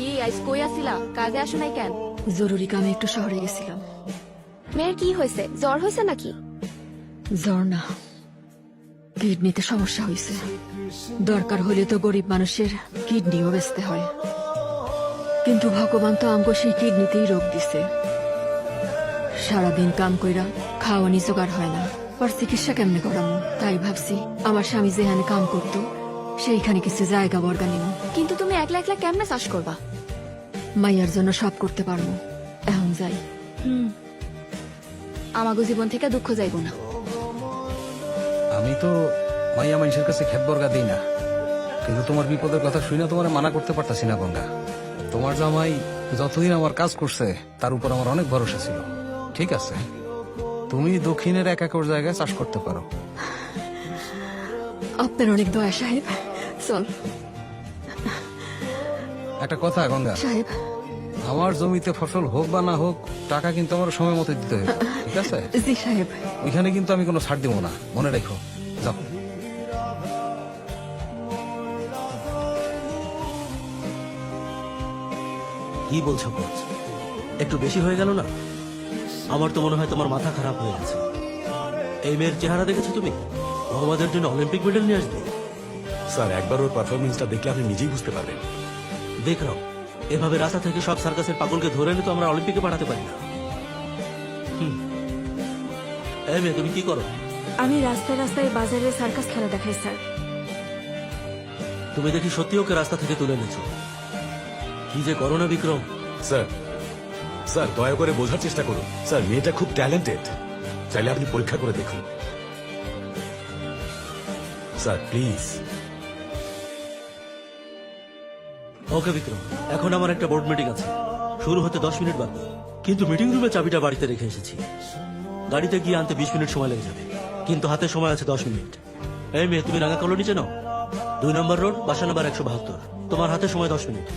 কি আজ কই আসিলা? কাজে আসো নাই কেন? জরুরি কামে একটু শহরে গেছিলাম। মেয়ের কি হয়েছে? জ্বর হয়েছে নাকি? জ্বর না, কিডনিতে সমস্যা হয়েছে। দরকার হলে তো গরিব মানুষের কিডনিও বেচতে হয়, কিন্তু ভগবান তো আমগো সেই কিডনিতেই রোগ দিছে। সারাদিন কাম কইরা খাওয়ানি জোগাড় হয় না, আর চিকিৎসা কেমনে করামু? তাই ভাবছি আমার স্বামী যেখানে কাম করতো সেইখানে কিছু জায়গা বর্গা নিব। কিন্তু তুমি একলা একলা কেমনে চাষ করবা? মাইয়ার জন্য সব করতে পারবো, এখন যাই। আমাগো জীবন থেকে দুঃখ যাইব না। আমি তো মাইয়া মানুষের কাছে খেত বর্গা দিই না, কিন্তু তোমার বিপদের কথা শুনে তোমার মানা করতে পারতাছি না গঙ্গা। তোমার জামাই যতদিন আমার কাজ করছে তার উপর আমার অনেক ভরসা ছিল। ঠিক আছে, তুমি দক্ষিণের এক একর জায়গায় চাষ করতে পারো। আপনার অনেক দয়া সাহেব। চল একটা কথা গঙ্গা, সাহেব। আমার জমিতে ফসল হোক বা না হোক, টাকা কিন্তু আমার সময় মতো দিতে হবে, ঠিক আছে? জি সাহেব। ওইখানে কিন্তু আমি কোনো ছাড় দিব না, মনে রেখো। যাও। কি বলছো কোচ? একটু বেশি হয়ে গেল না? আমার তো মনে হয় তোমার মাথা খারাপ হয়ে গেছে। এই মেয়ের চেহারা দেখেছো তুমি? ও আমাদের জন্য অলিম্পিক মেডেল নিয়ে আসবে। স্যার, একবার ওর পারফরমেন্সটা দেখলে আপনি নিজেই বুঝতে পারবেন। দেখলাম এভাবে রাস্তা থেকে সব সার্কাসের পাগলকে ধরে এনে তো আমরা অলিম্পিকে পাঠাতে পারি না। এই মেয়ে, তুমি কি করো? আমি রাস্তায় রাস্তায় বাজারে সার্কাস খেলা দেখাই স্যার। তুমি দেখি সত্যি ওকে রাস্তা থেকে তুলে এনেছো। কি যে করো না বিক্রম। স্যার, স্যার দয়া করে বোঝার চেষ্টা করুন। স্যার, মেয়েটা খুব ট্যালেন্টেড, চাইলে আপনি পরীক্ষা করে দেখুন। Sir please. ওকে বিক্রম, এখন আমার একটা বোর্ড মিটিং আছে, শুরু হতে 10 মিনিট বাকি। কিন্তু মিটিং রুমে চাবিটা বাড়িতে রেখে এসেছি। গাড়িতে গিয়ে আনতে 20 মিনিট সময় লেগে যাবে, কিন্তু হাতে সময় আছে 10 মিনিট। এই মেয়ে, তুমি রাঙা কলোনি চেনো? 2 নম্বর রোড, বাসা নাম্বার 172। তোমার হাতে সময় 10 মিনিট।